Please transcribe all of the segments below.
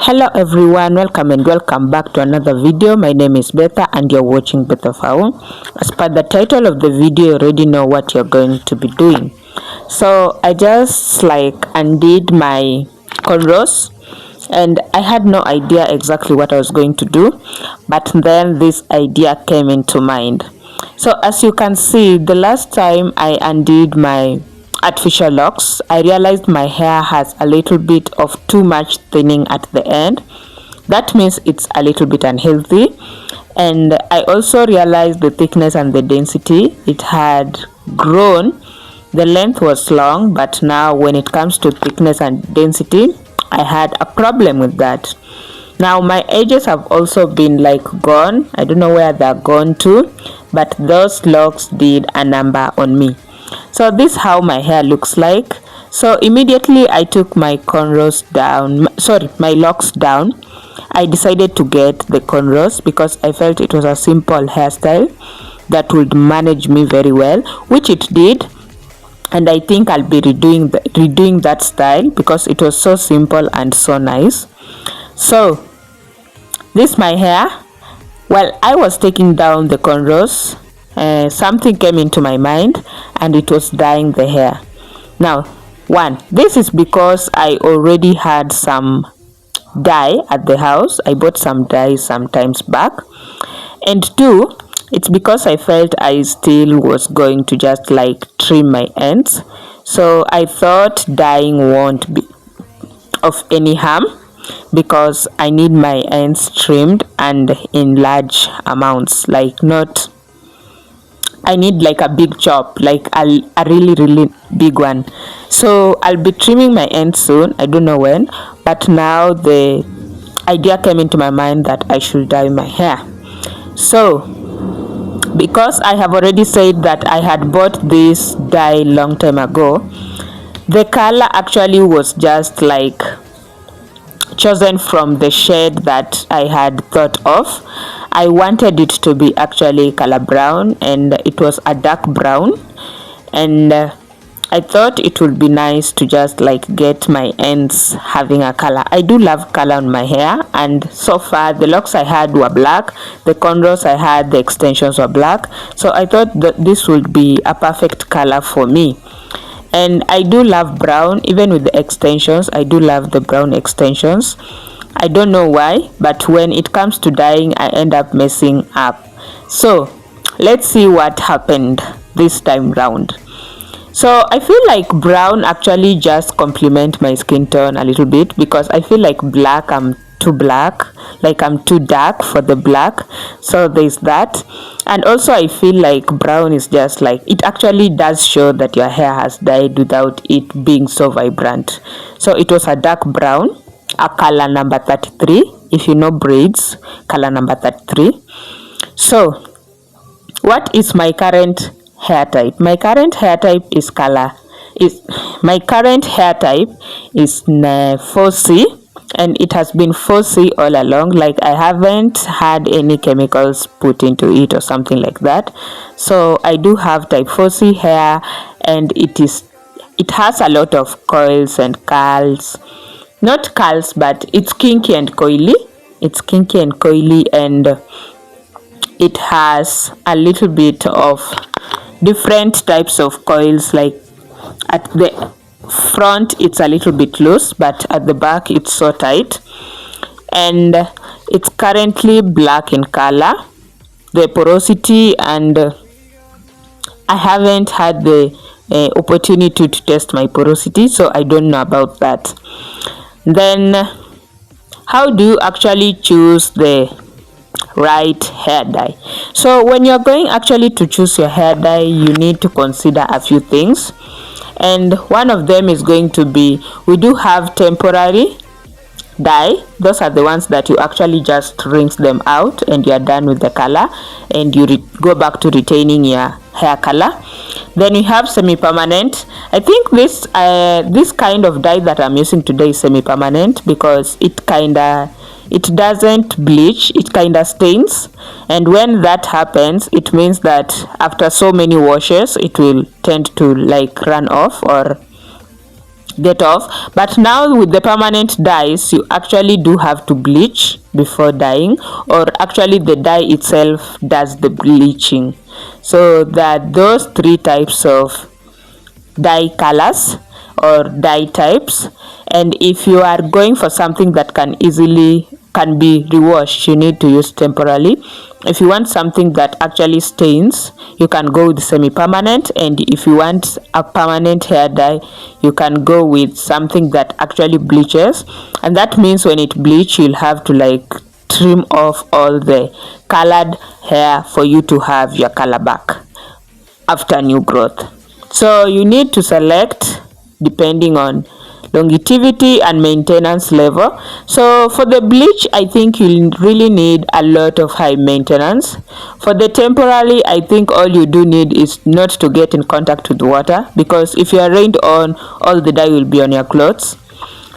Hello everyone, welcome back to another video. My name is Betha and you're watching Betha Fowl. As per the title of the video, you already know what you're going to be doing. So I just undid my cornrows and I had no idea exactly what I was going to do, but then this idea came into mind. So as you can see, the last time I undid my artificial locks, I realized my hair has a little bit of too much thinning at the end. That means it's a little bit unhealthy. And I also realized the thickness and the density. It had grown. The length was long, but now when it comes to thickness and density, I had a problem with that. Now my edges have also been gone. I don't know where they're gone to, but those locks did a number on me. So this is how my hair looks like. So immediately I took my cornrows down, my locks down. I decided to get the cornrows because I felt it was a simple hairstyle that would manage me very well, which it did. And I think I'll be redoing that style because it was so simple and so nice. So this is my hair. While I was taking down the cornrows, something came into my mind and it was dyeing the hair. Now, this is because I already had some dye at the house. I bought some dye some times back. And 2, it's because I felt I still was going to just trim my ends. So I thought dyeing won't be of any harm because I need my ends trimmed and in large amounts, I need a big chop, a really big one. So I'll be trimming my ends soon. I don't know when, but now the idea came into my mind that I should dye my hair. So because I have already said that I had bought this dye long time ago, the color actually was just chosen from the shade that I had thought of. I wanted it to be actually color brown and it was a dark brown, and I thought it would be nice to just get my ends having a color. I do love color on my hair, and so far the locks I had were black, the cornrows I had, the extensions were black, so I thought that this would be a perfect color for me. And I do love brown, even with the extensions. I do love the brown extensions. I don't know why, but when it comes to dyeing, I end up messing up. So let's see what happened this time round. So I feel like brown actually just complement my skin tone a little bit, because I feel like black, I'm too black, I'm too dark for the black. So there's that. And also I feel like brown is just it actually does show that your hair has dyed without it being so vibrant. So it was a dark brown, a color number 33. If you know braids, color number 33. So what is my current hair type? My current hair type is 4C, and it has been 4C all along. I haven't had any chemicals put into it or something like that. So I do have type 4C hair, and it has a lot of coils and curls. Not curls, but it's kinky and coily. And it has a little bit of different types of coils. At the front it's a little bit loose, but at the back it's so tight, and it's currently black in color, the porosity, and I haven't had the opportunity to test my porosity, so I don't know about that. Then how do you actually choose the right hair dye? So when you're going actually to choose your hair dye, you need to consider a few things, and one of them is going to be, we do have temporary dye. Those are the ones that you actually just rinse them out and you're done with the color, and you go back to retaining your hair color. Then we have semi-permanent. I think this kind of dye that I'm using today is semi-permanent because it doesn't bleach, it kind of stains, and when that happens, it means that after so many washes it will tend to run off, or get off. But now with the permanent dyes, you actually do have to bleach before dyeing, or actually the dye itself does the bleaching. So that those three types of dye colors or dye types, and if you are going for something that can be rewashed, you need to use temporarily. If you want something that actually stains, you can go with semi-permanent, and if you want a permanent hair dye, you can go with something that actually bleaches. And that means when it bleach, you'll have to like trim off all the colored hair for you to have your color back after new growth. So you need to select depending on longevity and maintenance level. So for the bleach, I think you really need a lot of high maintenance. For the temporary, I think all you do need is not to get in contact with water, because if you are rained on, all the dye will be on your clothes.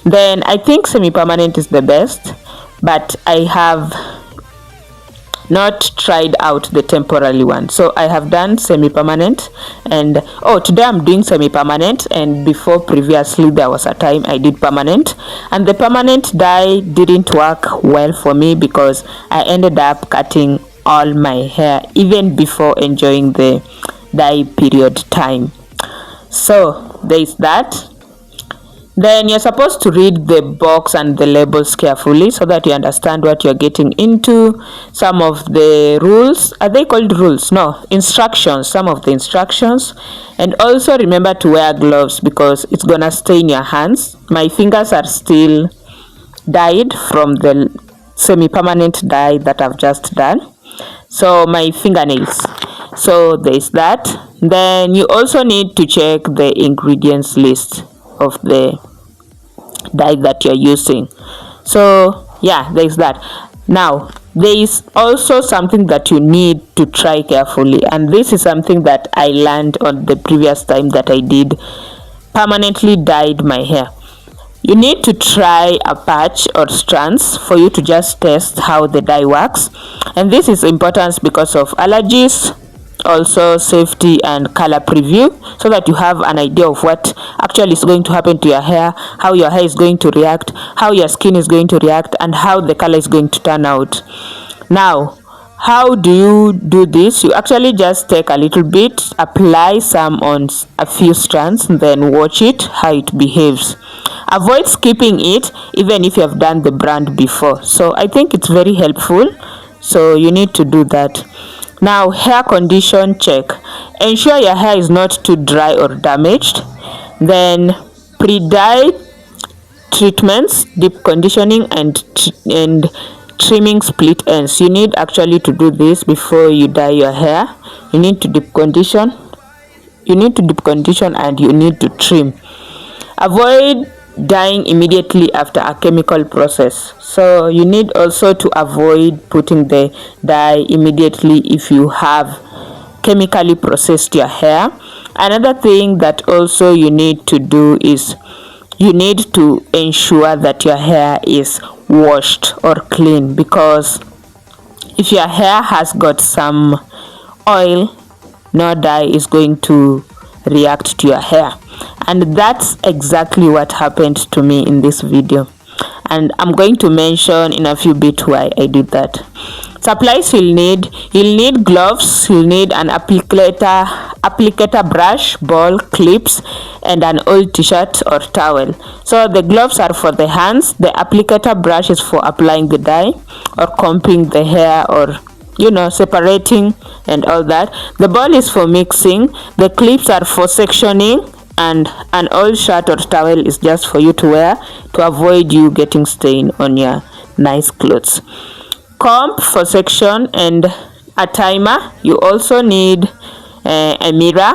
Then I think semi-permanent is the best, but I have not tried out the temporary one. So I have done semi-permanent, and today I'm doing semi-permanent, and before previously there was a time I did permanent, and the permanent dye didn't work well for me because I ended up cutting all my hair even before enjoying the dye period time. So there is that. Then you're supposed to read the box and the labels carefully so that you understand what you're getting into. Some of the rules, are they called rules? No, instructions, some of the instructions. And also remember to wear gloves because it's gonna stain your hands. My fingers are still dyed from the semi-permanent dye that I've just done. So my fingernails. So there's that. Then you also need to check the ingredients list of the dye that you're using. So yeah, there's that. Now there is also something that you need to try carefully, and this is something that I learned on the previous time that I did permanently dyed my hair. You need to try a patch or strands for you to just test how the dye works, and this is important because of allergies, also safety and color preview, so that you have an idea of what actually is going to happen to your hair, how your hair is going to react, how your skin is going to react, and how the color is going to turn out. Now, how do you do this? You actually just take a little bit, apply some on a few strands, then watch it how it behaves. Avoid skipping it even if you have done the brand before. So I think it's very helpful, so you need to do that. Now, hair condition check. Ensure your hair is not too dry or damaged. Then pre-dye treatments, deep conditioning and trimming split ends. You need actually to do this before you dye your hair. You need to deep condition. And you need to trim. Avoid dyeing immediately after a chemical process. So you need also to avoid putting the dye immediately if you have chemically processed your hair. Another thing that also you need to do is you need to ensure that your hair is washed or clean, because if your hair has got some oil, no dye is going to react to your hair. And that's exactly what happened to me in this video, and I'm going to mention in a few bit why I did that. Supplies you'll need gloves, you'll need an applicator brush, ball, clips, and an old t-shirt or towel. So the gloves are for the hands, the applicator brush is for applying the dye or combing the hair, or separating and all that. The ball is for mixing, the clips are for sectioning, and an old shirt or towel is just for you to wear to avoid you getting stain on your nice clothes. Comb for section and a timer. You also need a mirror.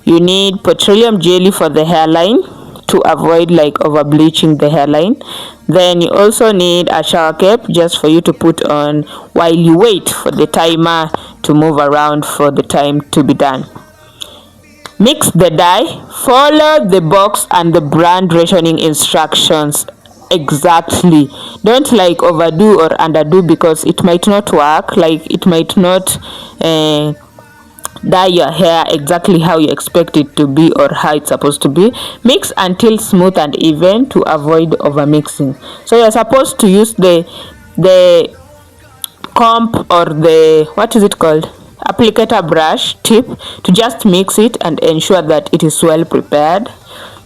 You need petroleum jelly for the hairline to avoid over bleaching the hairline. Then you also need a shower cap just for you to put on while you wait for the timer to move around for the time to be done. Mix the dye. Follow the box and the brand rationing instructions exactly. Don't overdo or underdo, because it might not work. It might not dye your hair exactly how you expect it to be or how it's supposed to be. Mix until smooth and even to avoid over mixing. So you're supposed to use the comb or the, what is it called, applicator brush tip to just mix it and ensure that it is well prepared.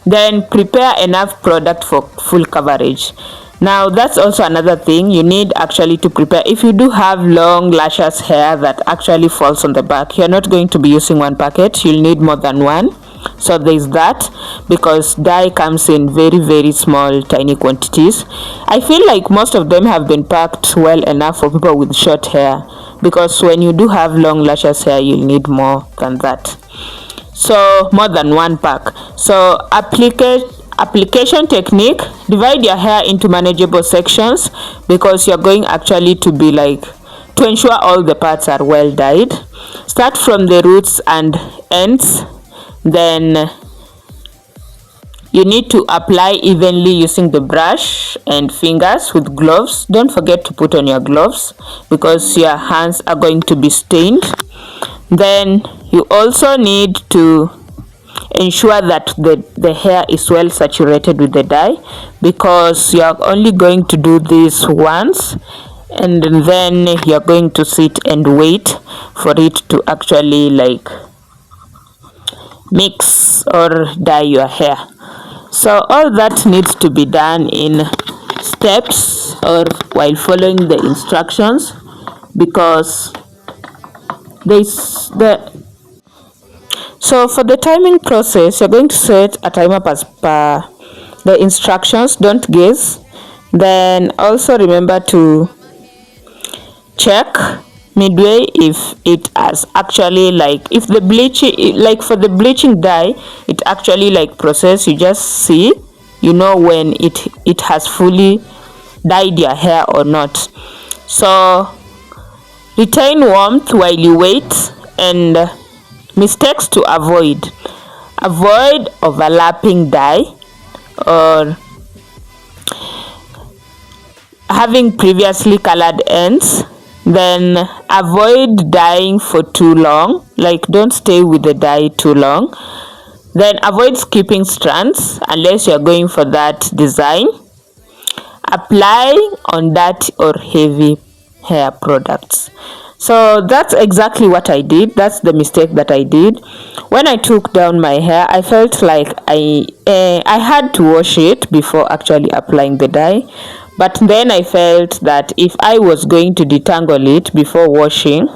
Then prepare enough product for full coverage. Now that's also another thing you need actually to prepare. If you do have long luscious hair that actually falls on the back, you're not going to be using one packet, you'll need more than one. So there's that, because dye comes in very small tiny quantities. I feel like most of them have been packed well enough for people with short hair, because when you do have long luscious hair, you'll need more than that. So more than one pack. So application technique: divide your hair into manageable sections, because you're going actually to be like to ensure all the parts are well dyed. Start from the roots and ends. Then you need to apply evenly using the brush and fingers with gloves. Don't forget to put on your gloves because your hands are going to be stained. Then you also need to ensure that the hair is well saturated with the dye, because you are only going to do this once, and then you're going to sit and wait for it to actually like mix or dye your hair. So all that needs to be done in steps or while following the instructions, because so for the timing process, you're going to set a timer as per the instructions. Don't guess. Then also remember to check midway if it has actually like, if the bleaching, like for the bleaching dye, it actually like process. You just see, you know when it has fully dyed your hair or not. So retain warmth while you wait. And mistakes to avoid: overlapping dye or having previously colored ends. Then avoid dyeing for too long, like don't stay with the dye too long. Then avoid skipping strands unless you're going for that design. Apply on dirty or heavy hair products. So that's exactly what I did. That's the mistake that I did. When I took down my hair, I felt like I had to wash it before actually applying the dye. But then I felt that if I was going to detangle it before washing,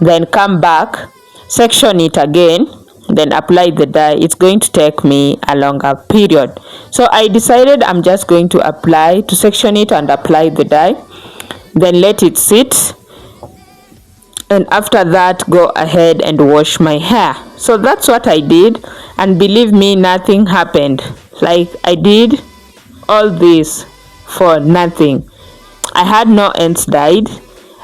then come back, section it again, then apply the dye, it's going to take me a longer period. So I decided I'm just going to section it and apply the dye, then let it sit, and after that go ahead and wash my hair. So that's what I did, and believe me, nothing happened. Like, I did all this for nothing. I had no ends dyed,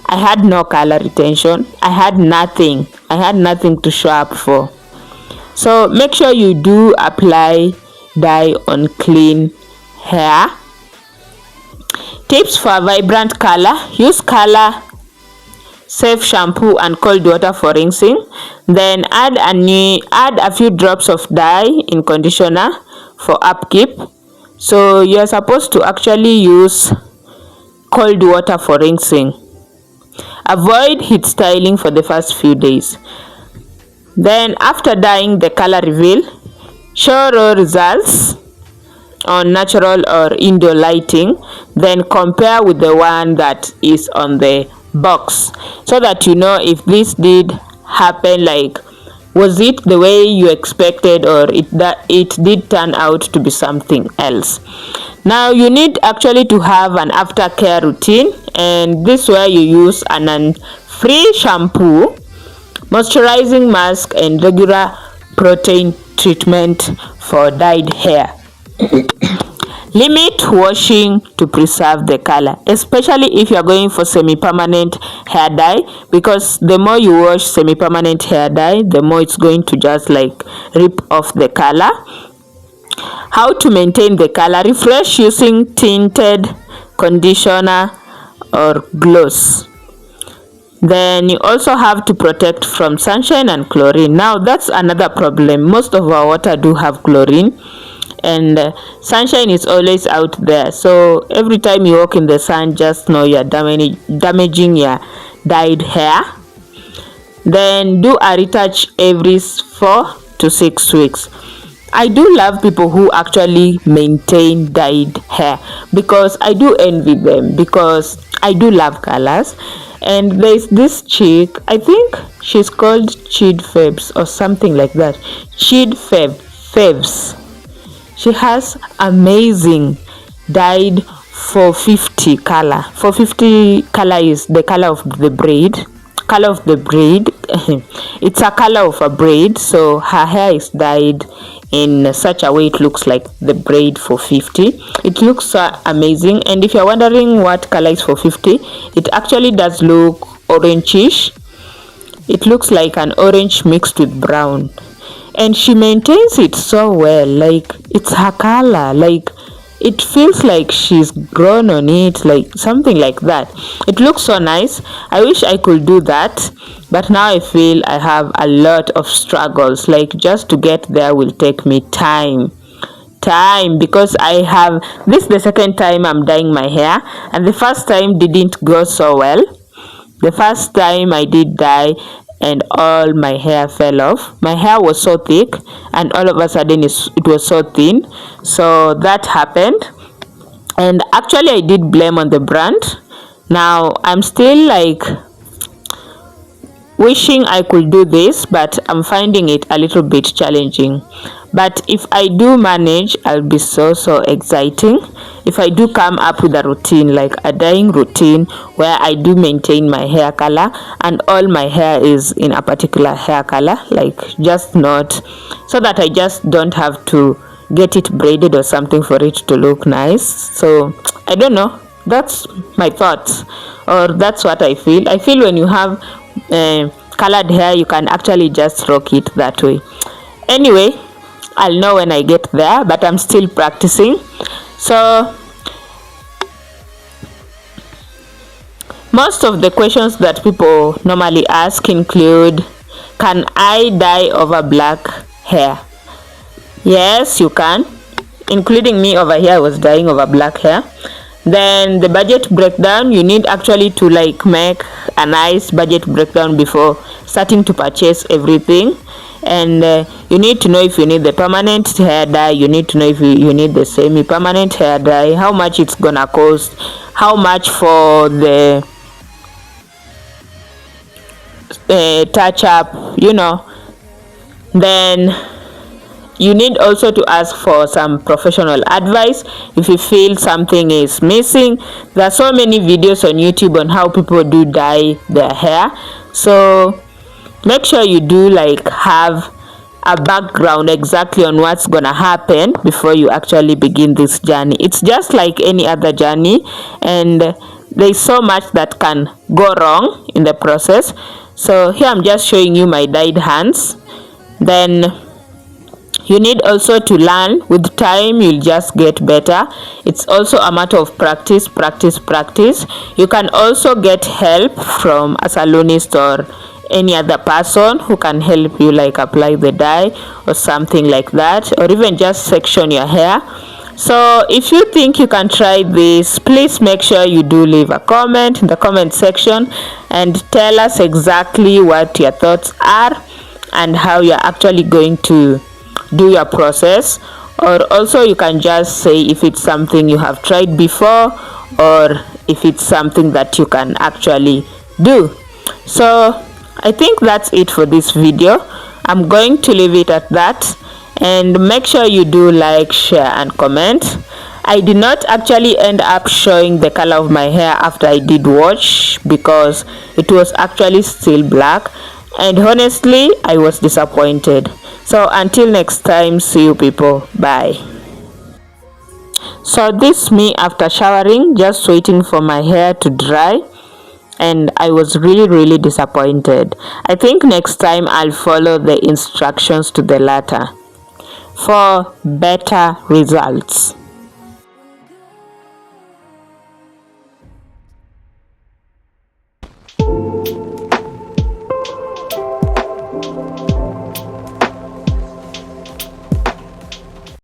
I had no color retention, I had nothing to show up for. So make sure you do apply dye on clean hair. Tips for a vibrant color: use color safe shampoo and cold water for rinsing. Then add a few drops of dye in conditioner for upkeep. So you're supposed to actually use cold water for rinsing. Avoid heat styling for the first few days. Then after dyeing the color reveal, show raw results on natural or indoor lighting, then compare with the one that is on the box, so that you know if this did happen, like was it the way you expected, or it did turn out to be something else. Now you need actually to have an aftercare routine, and this where you use an free shampoo, moisturizing mask, and regular protein treatment for dyed hair. Limit washing to preserve the color, especially if you are going for semi-permanent hair dye, because the more you wash semi-permanent hair dye, the more it's going to just like rip off the color. How to maintain the color: refresh using tinted conditioner or gloss. Then you also have to protect from sunshine and chlorine. Now that's another problem. Most of our water do have chlorine, and sunshine is always out there, so every time you walk in the sun, just know you're damaging your dyed hair. Then do a retouch every 4 to 6 weeks. I do love people who actually maintain dyed hair, because I do envy them, because I do love colors. And there's this chick, I think she's called Chid Febs or something like that. Febs. She has amazing dyed 450 color. 450 color is the color of the braid. It's a color of a braid, so her hair is dyed in such a way it looks like the braid 450. It looks so amazing. And if you're wondering what color is 450, it actually does look orangish. It looks like an orange mixed with brown, and she maintains it so well. Like, it's her color, like it feels like she's grown on it, like something like that. It looks so nice. I wish I could do that, but now I feel I have a lot of struggles. Like, just to get there will take me time, because I have this the second time I'm dyeing my hair, and the first time didn't go so well. The first time I did dye, and all my hair fell off. My hair was so thick, and all of a sudden it was so thin. So that happened, and actually I did blame on the brand. Now I'm still like wishing I could do this, but I'm finding it a little bit challenging. But if I do manage, I'll be so exciting. If I do come up with a routine, like a dyeing routine, where I do maintain my hair color and all my hair is in a particular hair color, like just not, so that I just don't have to get it braided or something for it to look nice. So I don't know, that's my thoughts, or that's what I feel. I feel when you have colored hair, you can actually just rock it that way. Anyway, I'll know when I get there, but I'm still practicing. So most of the questions that people normally ask include, can I dye over black hair? Yes, you can, including me over here. I was dyeing over black hair. Then the budget breakdown, you need actually to like make a nice budget breakdown before starting to purchase everything. And you need to know if you need the permanent hair dye, you need to know if you need the semi-permanent hair dye, how much it's gonna cost, how much for the touch up, you know. Then you need also to ask for some professional advice if you feel something is missing. There are so many videos on YouTube on how people do dye their hair, so make sure you do like have a background exactly on what's gonna happen before you actually begin this journey. It's just like any other journey, and there's so much that can go wrong in the process. So here I'm just showing you my dyed hands. Then you need also to learn. With time, you'll just get better. It's also a matter of practice. You can also get help from a salonist or any other person who can help you like apply the dye or something like that, or even just section your hair. So if you think you can try this, please make sure you do leave a comment in the comment section and tell us exactly what your thoughts are and how you're actually going to do your process. Or also you can just say if it's something you have tried before, or if it's something that you can actually do. So I think that's it for this video. I'm going to leave it at that, and make sure you do like, share and comment. I did not actually end up showing the color of my hair after I did wash, because it was actually still black, and honestly I was disappointed. So until next time, see you people, bye. So this me after showering, just waiting for my hair to dry, and I was really disappointed. I think next time I'll follow the instructions to the letter for better results.